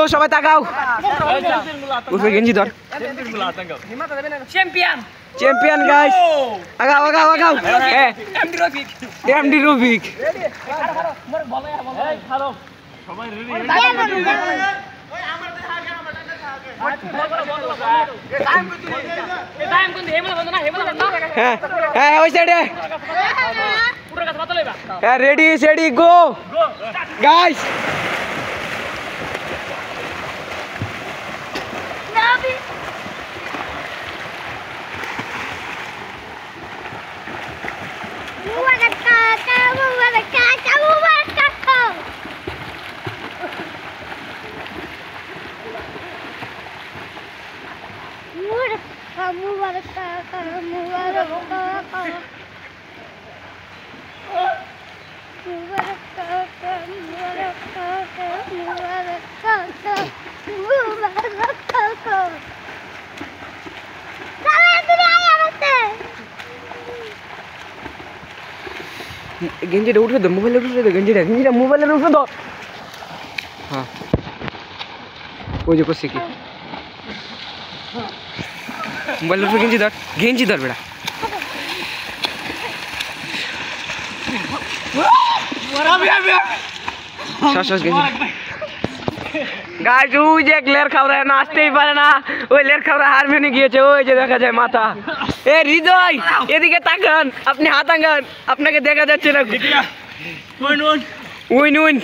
সবাই তাকাও উঠবে গেঞ্জি ধর চ্যাম্পিয়ন চ্যাম্পিয়ন গাইস আগাও আগাও আগাও এমডি রফিক সবাই রেডি হ্যাঁ ওই সাইডে হ্যাঁ রেডি সেডি গো গাইস গেঞ্জিটা উঠে দো মোবাইলের উঠে দো গেঞ্জিটা মোবাইলের উঠে দো হ্যাঁ ওই যে করছে কি মোবাইলের উপরে গেঞ্জি ধর বেড়া গাইস ওই যে লের খাওয়া নাচতেই পারে না ওই লের খাওয়া হারমোনি গিয়েছে ওই যে দেখা যায় মাথা এ হৃদয় এদিকে তাকান আপনি হাত আঙ্গান আপনাকে দেখা যাচ্ছে না উইন